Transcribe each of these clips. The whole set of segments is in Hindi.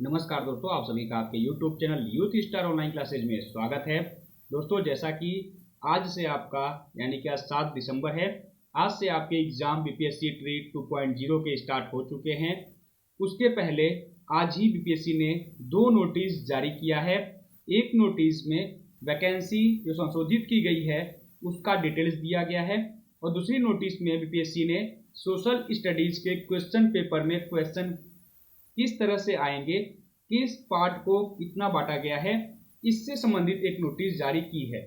नमस्कार दोस्तों, आप सभी का आपके YouTube channel youth star online classes में स्वागत है। दोस्तों, जैसा कि आज से आपका यानी कि आज 7 दिसंबर है, आज से आपके एग्जाम बीपीएससी ट्री 2.0 के स्टार्ट हो चुके हैं। उसके पहले आज ही बीपीएससी ने 2 नोटिस जारी किया है। एक नोटिस में वैकेंसी जो संशोधित की गई है उसका डिटेल्स दिया गया है और दूसरी नोटिस में बीपीएससी ने सोशल स्टडीज के क्वेश्चन पेपर में क्वेश्चन किस तरह से आएंगे, किस पार्ट को कितना बांटा गया है, इससे संबंधित एक नोटिस जारी की है।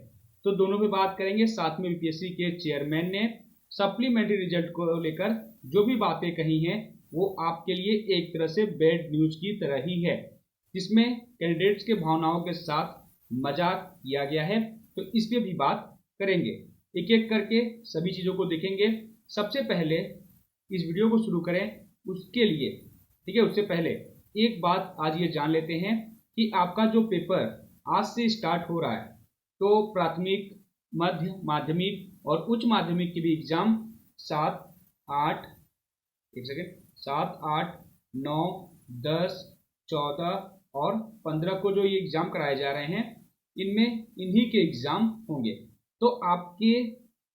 तो दोनों पे बात करेंगे। साथ में बीपीएससी के चेयरमैन ने सप्लीमेंट्री रिजल्ट को लेकर जो भी बातें कही हैं वो आपके लिए एक तरह से बैड न्यूज की तरह ही है, जिसमें कैंडिडेट्स के भावनाओं के साथ मजाक किया गया है। तो इस पे भी बात करेंगे, एक एक करके सभी चीज़ों को देखेंगे। सबसे पहले इस वीडियो को शुरू करें उसके लिए, ठीक है, उससे पहले एक बात आज ये जान लेते हैं कि आपका जो पेपर आज से स्टार्ट हो रहा है, तो प्राथमिक, मध्य माध्यमिक और उच्च माध्यमिक के भी एग्जाम 7, 8, 9, 10, 14 और 15 को जो ये एग्जाम कराए जा रहे हैं, इनमें इन्हीं के एग्जाम होंगे। तो आपके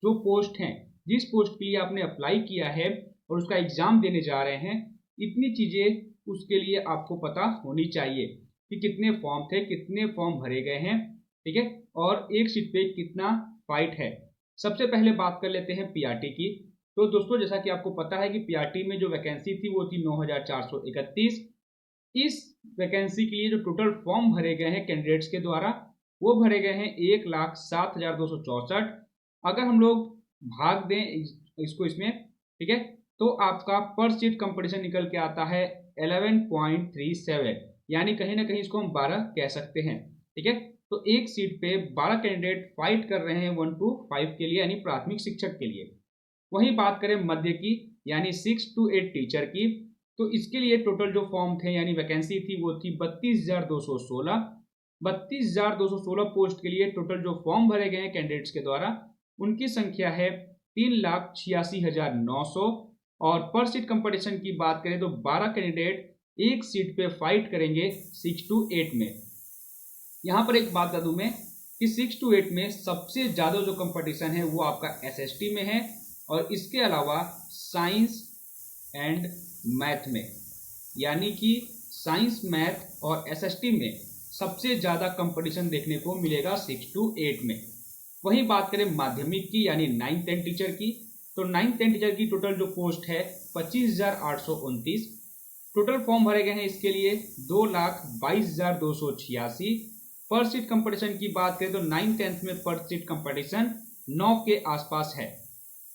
जो पोस्ट हैं, जिस पोस्ट के लिए आपने अप्लाई किया है और उसका एग्जाम देने जा रहे हैं, इतनी चीज़ें उसके लिए आपको पता होनी चाहिए कि कितने फॉर्म थे, कितने फॉर्म भरे गए हैं, ठीक है, और एक सीट पे कितना फाइट है। सबसे पहले बात कर लेते हैं पीआरटी की। तो दोस्तों, जैसा कि आपको पता है कि पीआरटी में जो वैकेंसी थी वो थी 9431। इस वैकेंसी के लिए जो टोटल फॉर्म भरे गए हैं कैंडिडेट्स के द्वारा, वो भरे गए हैं 1,07,264। अगर हम लोग भाग दें इसको इसमें, ठीक है, तो आपका पर सीट कंपटीशन निकल के आता है 11.37, यानी कहीं ना कहीं इसको हम 12 कह सकते हैं, ठीक है। तो एक सीट पे 12 कैंडिडेट फाइट कर रहे हैं 1 to 5 के लिए, यानी प्राथमिक शिक्षक के लिए। वहीं बात करें मध्य की, यानी 6 to 8 टीचर की, तो इसके लिए टोटल जो फॉर्म थे यानी वैकेंसी थी वो थी 32,216। 32,216 पोस्ट के लिए टोटल जो फॉर्म भरे गए हैं कैंडिडेट्स के द्वारा, उनकी संख्या है 3,86,900। और पर सीट कंपटीशन की बात करें तो 12 कैंडिडेट एक सीट पे फाइट करेंगे 6 to 8 में। यहां पर एक बात बता दूं मैं कि 6 to 8 में सबसे ज्यादा जो कंपटीशन है वो आपका एसएसटी में है, और इसके अलावा साइंस एंड मैथ में, यानी कि साइंस, मैथ और एसएसटी में सबसे ज्यादा कंपटीशन देखने को मिलेगा 6 to 8 में। वहीं बात करें माध्यमिक की, यानी 9-10 टीचर की, तो 9-10 टीचर की टोटल जो पोस्ट है 25,829। टोटल फॉर्म भरे गए हैं इसके लिए 2,22,286। पर सीट कंपटीशन की बात करें तो 9-10 में पर सीट कंपटीशन 9 के आसपास है।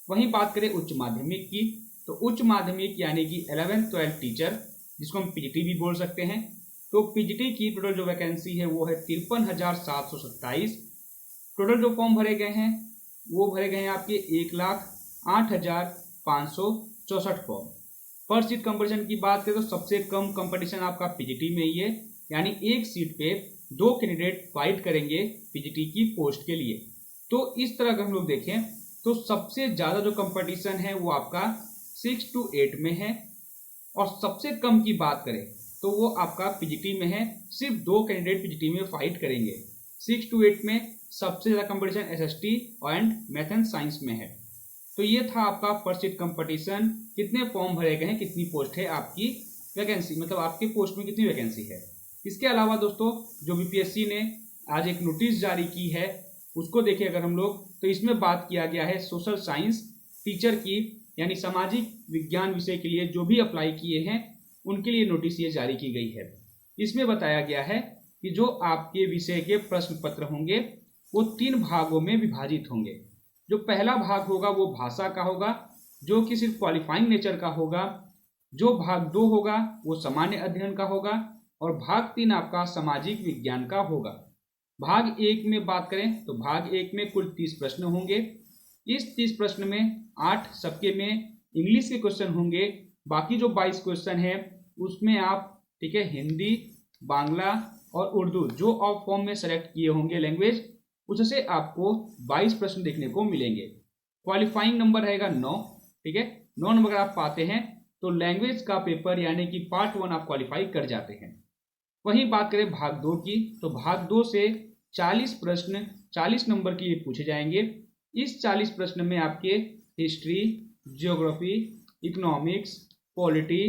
वहीं बात करें उच्च माध्यमिक की, तो उच्च माध्यमिक यानी कि 11-12 टीचर, जिसको हम पीजीटी भी बोल सकते हैं, तो पीजीटी की टोटल जो वैकेंसी है वो है 53,727। टोटल जो फॉर्म भरे गए हैं वो भरे गए हैं आपके 1,08,564 फॉर्म। पर सीट कंपटीशन की बात करें तो सबसे कम कंपटीशन आपका पीजीटी में ही है, यानी एक सीट पे 2 कैंडिडेट फाइट करेंगे पीजीटी की पोस्ट के लिए। तो इस तरह अगर हम लोग देखें तो सबसे ज्यादा जो कंपटीशन है वो आपका 6 to 8 में है, और सबसे कम की बात करें तो वो आपका पीजीटी में है। सिर्फ 2 कैंडिडेट पीजीटी में फाइट करेंगे। 6 to 8 में सबसे ज्यादा competition SST and math and science में है। तो ये था आपका पर सीट कंपटीशन, कितने फॉर्म भरे गए हैं, कितनी पोस्ट है आपकी वैकेंसी, मतलब आपके पोस्ट में कितनी वैकेंसी है। इसके अलावा दोस्तों, जो बीपीएससी ने आज एक नोटिस जारी की है उसको देखें अगर हम लोग, तो इसमें बात किया गया है सोशल साइंस टीचर की, यानी सामाजिक विज्ञान विषय के लिए जो भी अप्लाई किए हैं उनके लिए नोटिस ये जारी की गई है। इसमें बताया गया है कि जो आपके विषय के प्रश्न पत्र होंगे वो 3 भागों में विभाजित होंगे। जो पहला भाग होगा वो भाषा का होगा, जो कि सिर्फ क्वालिफाइंग नेचर का होगा। जो भाग 2 होगा वो सामान्य अध्ययन का होगा, और भाग 3 आपका सामाजिक विज्ञान का होगा। भाग 1 में बात करें तो भाग 1 में कुल 30 प्रश्न होंगे। इस 30 प्रश्न में 8 सबके में इंग्लिश के क्वेश्चन होंगे। बाकी जो 22 क्वेश्चन है उसमें आप, ठीक है, हिंदी, बांग्ला और उर्दू जो आप फॉर्म में सेलेक्ट किए होंगे लैंग्वेज, उससे आपको 22 प्रश्न देखने को मिलेंगे। क्वालिफाइंग नंबर रहेगा 9, ठीक है। 9 नंबर आप पाते हैं तो लैंग्वेज का पेपर यानी कि पार्ट 1 आप क्वालिफाई कर जाते हैं। वहीं बात करें भाग 2 की, तो भाग 2 से 40 प्रश्न 40 नंबर के लिए पूछे जाएंगे। इस 40 प्रश्न में आपके history, geography, economics, polity,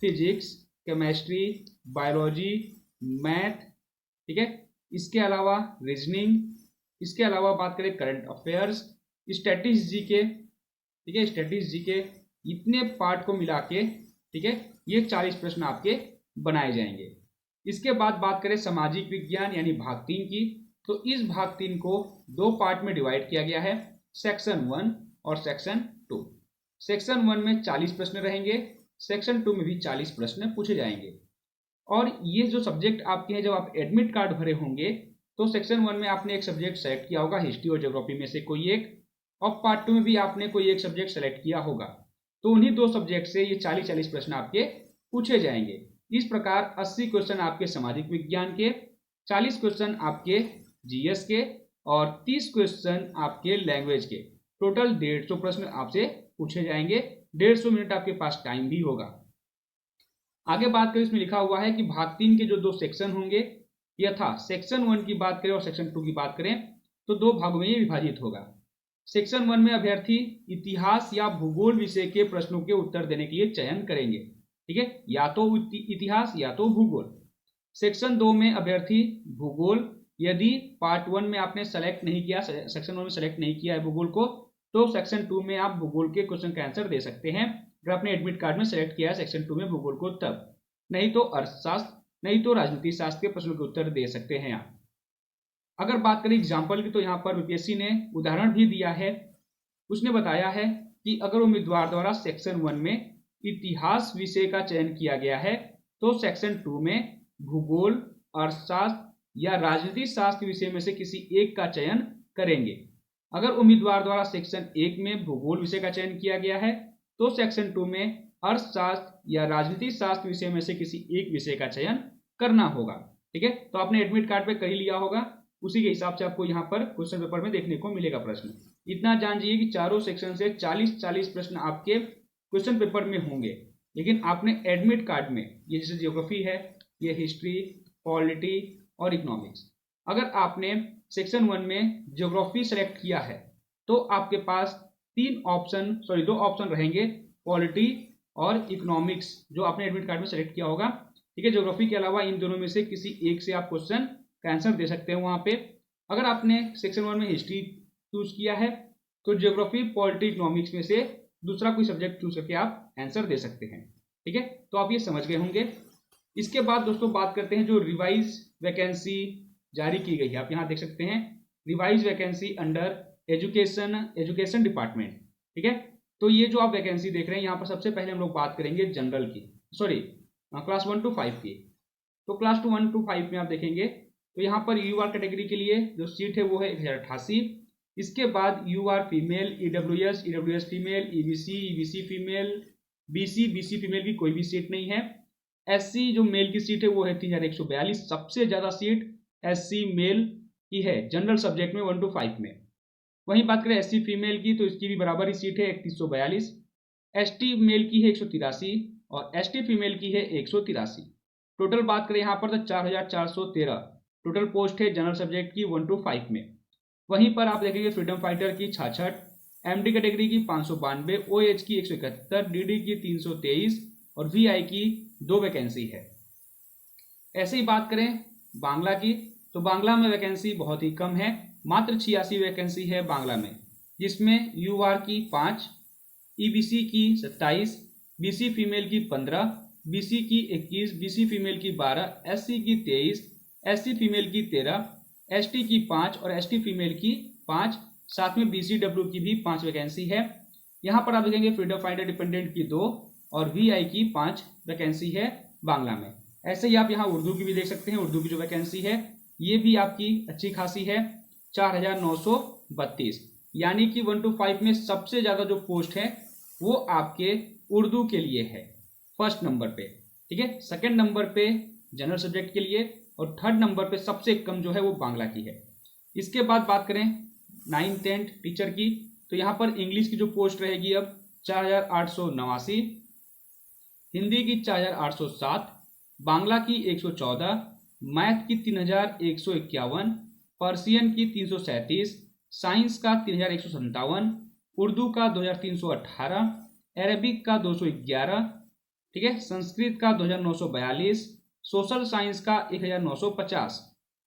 physics, chemistry, biology, math, ठीक है, इसके अलावा रीजनिंग, इसके अलावा बात करें करंट अफेयर्स, स्टैटिस्टिक्स जीके, ठीक है, स्टैटिस्टिक्स जीके, इतने पार्ट को मिला के, ठीक है, ये 40 प्रश्न आपके बनाए जाएंगे। इसके बाद बात करें सामाजिक विज्ञान यानी भाग 3 की, तो इस भाग 3 को 2 पार्ट में डिवाइड किया गया है, सेक्शन 1 और सेक्शन 2। सेक्शन 1 में 40 प्रश्न रहेंगे, सेक्शन 2 में भी 40 प्रश्न पूछे जाएंगे। और ये जो सब्जेक्ट आपके हैं, जब आप एडमिट कार्ड भरे होंगे तो सेक्शन 1 में आपने एक सब्जेक्ट सेलेक्ट किया होगा, हिस्ट्री और ज्योग्राफी में से कोई एक, और पार्ट 2 में भी आपने कोई एक सब्जेक्ट सेलेक्ट किया होगा। तो उन्हीं 2 सब्जेक्ट से ये 40-40 प्रश्न आपके पूछे जाएंगे। इस प्रकार 80 क्वेश्चन आपके सामाजिक विज्ञान के, 40 क्वेश्चन आपके जीएस के और 30 क्वेश्चन आपके लैंग्वेज के। टोटल 150 प्रश्न आपसे पूछे जाएंगे। 150 मिनट आपके पास टाइम भी होगा। आगे बात करें, इसमें लिखा हुआ है कि भाग 3 के जो 2 सेक्शन होंगे, यथा सेक्शन 1 की बात करें और सेक्शन 2 की बात करें तो 2 भागों में ये विभाजित होगा। सेक्शन 1 में अभ्यर्थी इतिहास या भूगोल विषय के प्रश्नों के उत्तर देने के लिए चयन करेंगे, ठीक है, या तो इतिहास या तो भूगोल। सेक्शन 2 में अभ्यर्थी भूगोल, यदि पार्ट 1 में आपने सेलेक्ट नहीं किया, सेक्शन 1 में सेलेक्ट नहीं किया है भूगोल को, तो सेक्शन 2 में आप भूगोल के क्वेश्चन का आंसर दे सकते हैं। अगर आपने एडमिट कार्ड में सेलेक्ट किया है सेक्शन 2 में भूगोल को, तब नहीं तो अर्थशास्त्र, नहीं तो राजनीति शास्त्र के प्रश्नों के उत्तर दे सकते हैं आप। अगर बात करें एग्जाम्पल की, तो यहाँ पर बीपीएससी ने उदाहरण भी दिया है। उसने बताया है कि अगर उम्मीदवार द्वारा सेक्शन 1 में इतिहास विषय का चयन किया गया है तो सेक्शन 2 में भूगोल, अर्थशास्त्र या राजनीति शास्त्र विषय में से किसी एक का चयन करेंगे। अगर उम्मीदवार द्वारा सेक्शन 1 में भूगोल विषय का चयन किया गया है तो सेक्शन 2 में अर्थशास्त्र या राजनीति शास्त्र विषय में से किसी एक विषय का चयन करना होगा, ठीक है। तो आपने एडमिट कार्ड पे कर ही लिया होगा, उसी के हिसाब से आपको यहाँ पर क्वेश्चन पेपर में देखने को मिलेगा प्रश्न। इतना जान जाइए कि चारों सेक्शन से 40-40 प्रश्न आपके क्वेश्चन पेपर में होंगे। लेकिन आपने एडमिट कार्ड में, ये जैसे ज्योग्राफी है, ये हिस्ट्री, पॉलिटी और इकोनॉमिक्स, अगर आपने सेक्शन 1 में ज्योग्राफी सेलेक्ट किया है तो आपके पास 2 ऑप्शन रहेंगे, पॉलिटी और इकोनॉमिक्स, जो आपने एडमिट कार्ड में सेलेक्ट किया होगा, ठीक है। ज्योग्राफी के अलावा इन दोनों में से किसी एक से आप क्वेश्चन का आंसर दे सकते हैं वहां पे। अगर आपने सेक्शन 1 में हिस्ट्री चूज किया है तो ज्योग्राफी, पॉलिटी, इकोनॉमिक्स में से दूसरा कोई सब्जेक्ट चूज करके आप आंसर दे सकते हैं, ठीक है। तो आप ये समझ गए होंगे। इसके बाद दोस्तों बात करते हैं जो रिवाइज वैकेंसी जारी की गई है। आप यहाँ देख सकते हैं revise vacancy under education department, ठीक है। तो ये जो आप वैकेंसी देख रहे हैं, यहाँ पर सबसे पहले हम लोग बात करेंगे जनरल की, क्लास 1 to 5 की। तो क्लास 1 to 5 में आप देखेंगे तो यहाँ पर यूआर कैटेगरी के लिए जो सीट है वो है 1088। इसके बाद UR female, EWS female, EBC female, BC female की कोई भी सीट नहीं है। एससी जो मेल की सीट है वो है 3142। सबसे ज्यादा सीट एससी मेल की है जनरल सब्जेक्ट में 1 to 5 में। वहीं बात करें एससी फीमेल की तो इसकी भी बराबर ही सीट है 3142। एसटी मेल की है 183 और एसटी फीमेल की है 183। टोटल बात करें यहाँ पर तो 4413 टोटल पोस्ट है जनरल सब्जेक्ट की 1 to 5 में। वहीं पर आप देखेंगे फ्रीडम फाइटर की 66, एमडी कैटेगरी की 592, ओएच की 171, डीडी की 323 और वीआई की 2 वैकेंसी है। ऐसे ही बात करें बांग्ला की तो बांग्ला में वैकेंसी बहुत ही कम है, मात्र 86 वैकेंसी है बांग्ला में, जिसमें यूआर की 5, ईबीसी की 27, बीसी फीमेल की 15, बीसी की 21, बीसी फीमेल की 12, एससी की 23, एससी फीमेल की 13, एसटी की 5 और एसटी फीमेल की 5, साथ में बीसीडब्ल्यू की भी 5 वैकेंसी है। यहाँ पर आप देखेंगे फ्रीडम फाइटर डिपेंडेंट की 2 और वीआई की 5 वैकेंसी है बांग्ला में। ऐसे ही आप यहाँ उर्दू की भी देख सकते हैं, उर्दू की जो वैकेंसी है ये भी आपकी अच्छी खासी है 4932, यानी कि 1 to 5 में सबसे ज्यादा जो पोस्ट है वो आपके उर्दू के लिए है फर्स्ट नंबर पे, ठीक है। सेकंड नंबर पे जनरल सब्जेक्ट के लिए और थर्ड नंबर पे सबसे कम जो है वो बांग्ला की है। इसके बाद बात करें 9th-10th टीचर की तो यहाँ पर इंग्लिश की जो पोस्ट रहेगी अब 4889, हिंदी की 4807, बांग्ला की 114, मैथ की 3151, पर्सियन की 337, साइंस का 3157, उर्दू का 2318, अरबिक का 211, ठीक है, संस्कृत का 2942, सोशल साइंस का 1950।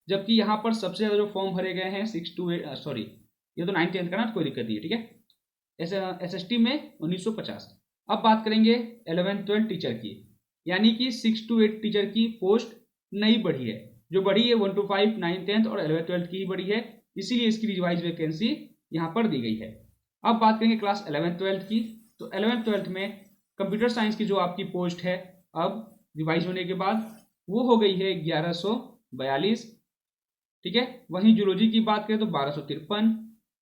जबकि यहाँ पर सबसे ज्यादा जो फॉर्म भरे गए हैं 6 to 8, सॉरी ये तो 9th 10th का ना, कोई दिक्कत नहीं है, ठीक है। SST में 1950। अब बात करेंगे 11th 12th टीचर की, यानी कि 6 to 8 टीचर की पोस्ट नई बढ़ी है। जो बढ़ी है 1 to 5 9th 10th और 11th 12th की ही बढ़ी है, इसीलिए इसकी रिवाइज वैकेंसी यहाँ पर दी गई है। अब बात करेंगे क्लास 11th 12th की, तो 11th 12th में कंप्यूटर साइंस की जो आपकी पोस्ट है अब रिवाइज होने के बाद वो हो गई है 1142, ठीक है। वहीं जूलॉजी की बात करें तो 1253,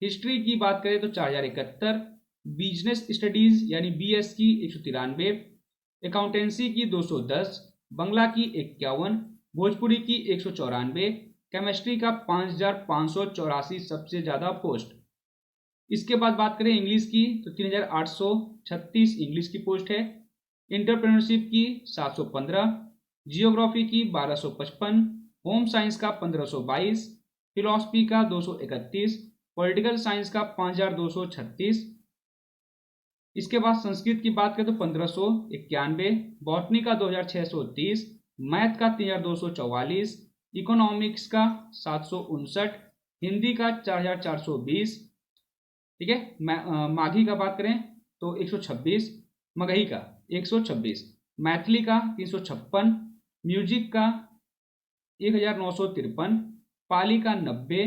हिस्ट्री की बात करें तो 4071, बिजनेस स्टडीज यानी BS की 193, अकाउंटेंसी की 210, बंगला की 51, भोजपुरी की 194, केमिस्ट्री का 5584 सबसे ज्यादा पोस्ट। इसके बाद बात करें इंग्लिश की तो 3836 इंग्लिश की पोस्ट है, इंटरप्रेन्योरशिप की 715, जियोग्राफी की 1255, होम साइंस का 1522, फिलॉसफी का 231, पॉलिटिकल साइंस का 5236। इसके बाद संस्कृत की बात करें तो 1591, बॉटनी का 2630, मैथ का 3244, इकोनॉमिक्स का 759, हिंदी का 4420, ठीक है। माघी का बात करें तो 126, मगही का 126, मैथिली का 356, म्यूजिक का 1953, पाली का 90,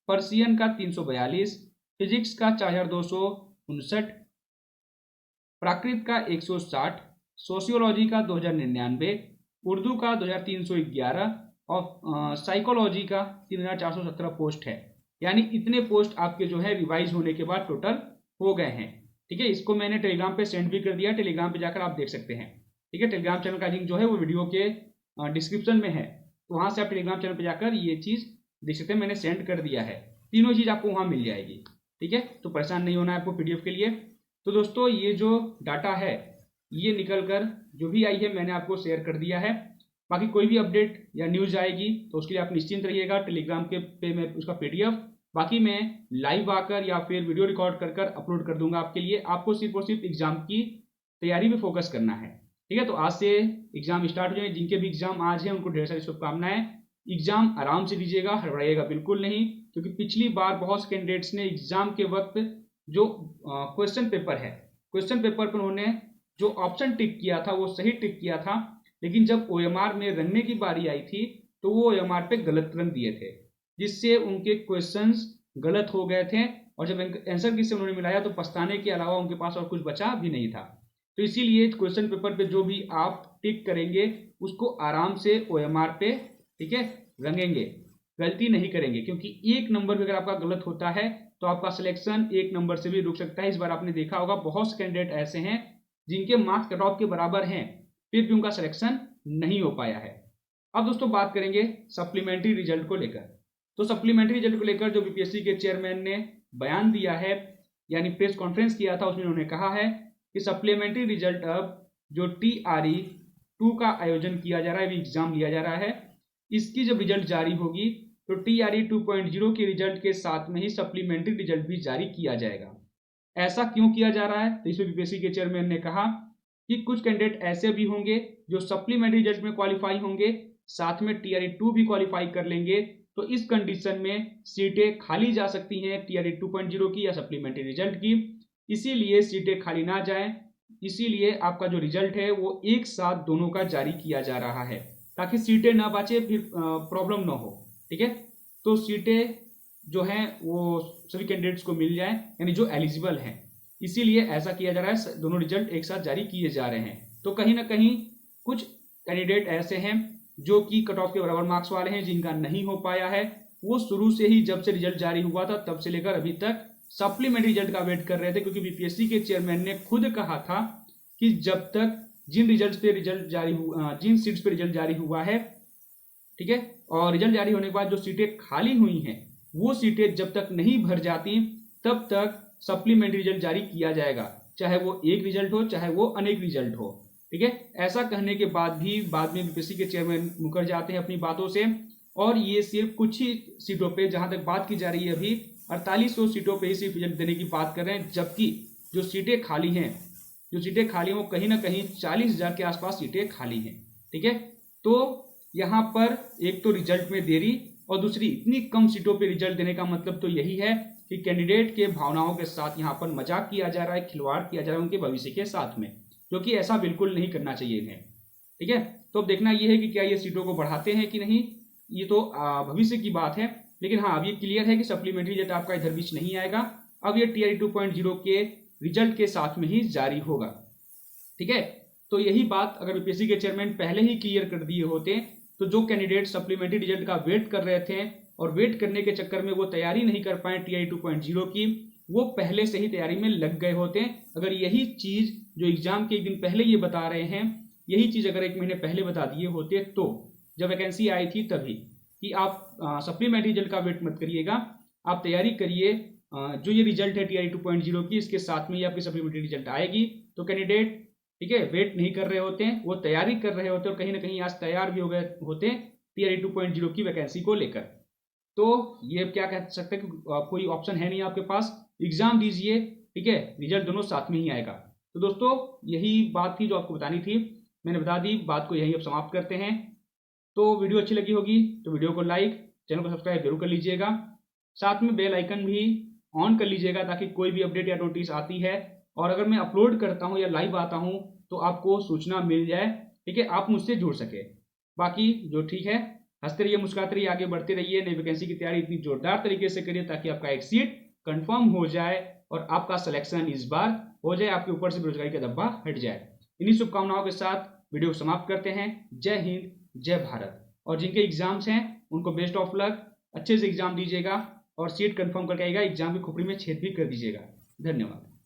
पर्सियन का 342, फिजिक्स का 4259, प्राकृत का 160, सोशियोलॉजी का 2099, उर्दू का 2311 और साइकोलॉजी का 3417 पोस्ट है। यानी इतने पोस्ट आपके जो है रिवाइज होने के बाद टोटल हो गए हैं, ठीक है। इसको मैंने टेलीग्राम पे सेंड भी कर दिया, टेलीग्राम पे जाकर आप देख सकते हैं, ठीक है। टेलीग्राम चैनल का लिंक जो है वो वीडियो के डिस्क्रिप्शन में है, तो वहां से आप टेलीग्राम चैनल पे जाकर ये चीज देख सकते हैं, मैंने सेंड कर दिया है। तीनों चीज आपको वहां मिल जाएगी, ठीक है। तो परेशान नहीं होना है आपको PDF के लिए। तो दोस्तों ये जो डाटा है ये निकल कर जो भी आई है मैंने आपको शेयर कर दिया है। बाकी कोई भी अपडेट या न्यूज आएगी तो उसके लिए आप निश्चिंत रहिएगा, टेलीग्राम के पे मैं उसका PDF बाकी मैं लाइव आकर या फिर वीडियो रिकॉर्ड कर अपलोड कर दूंगा आपके लिए। आपको सिर्फ और सिर्फ एग्जाम की तैयारी में फोकस करना है, ठीक है। तो आज से एग्जाम स्टार्ट हो जाए, जिनके भी एग्जाम आज है उनको ढेर सारी शुभकामनाएं। एग्जाम आराम से दीजिएगा, हड़बड़ाइएगा बिल्कुल नहीं, क्योंकि पिछली बार बहुत से कैंडिडेट्स ने एग्जाम के वक्त जो क्वेश्चन पेपर है, क्वेश्चन पेपर पर उन्होंने जो ऑप्शन टिक किया था वो सही टिक किया था, लेकिन जब OMR में रंगने की बारी आई थी तो वो OMR पे गलत रंग दिए थे, जिससे उनके क्वेश्चंस गलत हो गए थे। और जब आंसर की से उन्होंने मिलाया तो पछताने के अलावा उनके पास और कुछ बचा भी नहीं था। तो इसीलिए क्वेश्चन पेपर पे जो भी आप टिक करेंगे उसको आराम से OMR पे, ठीक है, रंगेंगे, गलती नहीं करेंगे। क्योंकि एक नंबर भी अगर आपका गलत होता है तो आपका सिलेक्शन एक नंबर से भी रुक सकता है। इस बार आपने देखा होगा बहुत से कैंडिडेट ऐसे हैं जिनके मार्क्स कट ऑफ के बराबर हैं, फिर भी उनका सिलेक्शन नहीं हो पाया है। अब दोस्तों बात करेंगे सप्लीमेंट्री रिजल्ट को लेकर। तो सप्लीमेंट्री रिजल्ट को लेकर जो BPSC के चेयरमैन ने बयान दिया है, यानी प्रेस कॉन्फ्रेंस किया था, उसमें उन्होंने कहा है कि सप्लीमेंट्री रिजल्ट अब जो TRE 2 का आयोजन किया जा रहा है, एग्जाम लिया जा रहा है, इसकी जब रिजल्ट जारी होगी तो TRE 2.0 के रिजल्ट के साथ में ही सप्लीमेंट्री रिजल्ट भी जारी किया जाएगा। ऐसा क्यों किया जा रहा है? तो इसमें BPSC के चेयरमैन ने कहा कि कुछ कैंडिडेट ऐसे भी होंगे जो सप्लीमेंट्री रिजल्ट में क्वालिफाई होंगे, साथ में TRE 2 भी क्वालिफाई कर लेंगे, तो इस कंडीशन में सीटें खाली जा सकती हैं TRE 2.0 की या सप्लीमेंट्री रिजल्ट की। इसीलिए सीटें खाली ना जाएं, इसीलिए आपका जो रिजल्ट है वो एक साथ दोनों का जारी किया जा रहा है, ताकि सीटें ना बचे, फिर प्रॉब्लम ना हो, ठीक है। तो सीटें जो हैं वो सभी कैंडिडेट्स को मिल जाए, यानी जो एलिजिबल हैं, इसीलिए ऐसा किया जा रहा है, दोनों रिजल्ट एक साथ जारी किए जा रहे हैं। तो कहीं ना कहीं कुछ कैंडिडेट ऐसे हैं जो कि कट ऑफ के बराबर मार्क्स वाले हैं, जिनका नहीं हो पाया है। वो शुरू से ही जब से रिजल्ट जारी हुआ था तब से लेकर अभी तक सप्लीमेंट्री रिजल्ट का वेट कर रहे थे, क्योंकि BPSC के चेयरमैन ने खुद कहा था कि जब तक जिन सीट्स पे रिजल्ट जारी हुआ है, ठीक है, और रिजल्ट जारी होने के बाद जो सीटें खाली हुई हैं वो सीटें जब तक नहीं भर जाती तब तक सप्लीमेंट्री रिजल्ट जारी किया जाएगा, चाहे वो एक रिजल्ट हो चाहे वो अनेक रिजल्ट हो। ठीक है। ऐसा कहने के बाद भी बाद में यूपीएससी के चेयरमैन मुकर जाते हैं अपनी बातों से, और ये सिर्फ कुछ ही सीटों पे, जहां तक बात की जा रही है अभी 4800 सीटों पे ही सिर्फ रिजल्ट देने की बात कर रहे हैं, जबकि जो सीटें खाली हैं वो कहीं ना कहीं 40,000 के आसपास सीटें खाली हैं। ठीक है, तो यहाँ पर एक तो रिजल्ट में देरी, और दूसरी इतनी कम सीटों पे रिजल्ट देने का मतलब तो यही है कि कैंडिडेट के भावनाओं के साथ यहाँ पर मजाक किया जा रहा है, खिलवाड़ किया जा रहा है उनके भविष्य के साथ में, जो कि ऐसा बिल्कुल नहीं करना चाहिए इन्हें। ठीक है, तो अब देखना यह है कि क्या ये सीटों को बढ़ाते हैं कि नहीं, ये तो भविष्य की बात है। लेकिन हाँ, अब ये क्लियर है कि सप्लीमेंट्री रिजल्ट आपका इधर बीच नहीं आएगा, अब ये टीआरई 2.0 के रिजल्ट के साथ में ही जारी होगा। ठीक है, तो यही बात अगर यूपीएससी के चेयरमैन पहले ही क्लियर कर दिए होते, तो जो कैंडिडेट सप्लीमेंट्री रिजल्ट का वेट कर रहे थे और वेट करने के चक्कर में वो तैयारी नहीं कर पाए टीआरई 2.0 की, वो पहले से ही तैयारी में लग गए होते। अगर यही चीज जो एग्जाम के एक दिन पहले ये बता रहे हैं, यही चीज अगर 1 महीने पहले बता दिए होते, तो जब वैकेंसी आई थी तभी, कि आप सप्लीमेंट्री रिजल्ट का वेट मत करिएगा, आप तैयारी करिए, जो ये रिजल्ट है टीआरई 2.0 की, इसके साथ में ही आपकी सप्लीमेंट्री रिजल्ट आएगी। तो कैंडिडेट, ठीक है, वेट नहीं कर रहे होते हैं, वो तैयारी कर रहे होते हैं, और कहीं ना कहीं आज तैयार भी हो गए होते टीआरई 2.0 की वैकेंसी को लेकर। तो ये क्या कह सकते हैं कि कोई ऑप्शन है नहीं आपके पास, एग्जाम दीजिए, ठीक है, रिजल्ट दोनों साथ में ही आएगा। तो दोस्तों यही बात थी जो आपको बतानी थी, मैंने बता दी, बात को यही अब समाप्त करते हैं। तो वीडियो अच्छी लगी होगी तो वीडियो को लाइक, चैनल को सब्सक्राइब जरूर कर लीजिएगा, साथ में बेल आइकन भी ऑन कर लीजिएगा, ताकि कोई भी अपडेट या नोटिस आती है और अगर मैं अपलोड करता हूं या लाइव आता हूं तो आपको सूचना मिल जाए। ठीक है, आप मुझसे जुड़ सके। बाकी जो ठीक है, हंसते रहिए, मुस्कुराते रहिए, आगे बढ़ते रहिए, नई वैकेंसी की तैयारी इतनी जोरदार तरीके से करिए ताकि आपका एक सीट कंफर्म हो जाए और आपका सिलेक्शन इस बार हो जाए, आपके ऊपर से बेरोजगारी का धब्बा हट जाए। इन्हीं शुभकामनाओं के साथ वीडियो समाप्त करते हैं। जय हिंद, जय भारत। और जिनके एग्जाम्स हैं उनको बेस्ट ऑफ लक, अच्छे से एग्जाम दीजिएगा और सीट कंफर्म करके आएगा, एग्जाम की खोपड़ी में छेद भी कर दीजिएगा। धन्यवाद।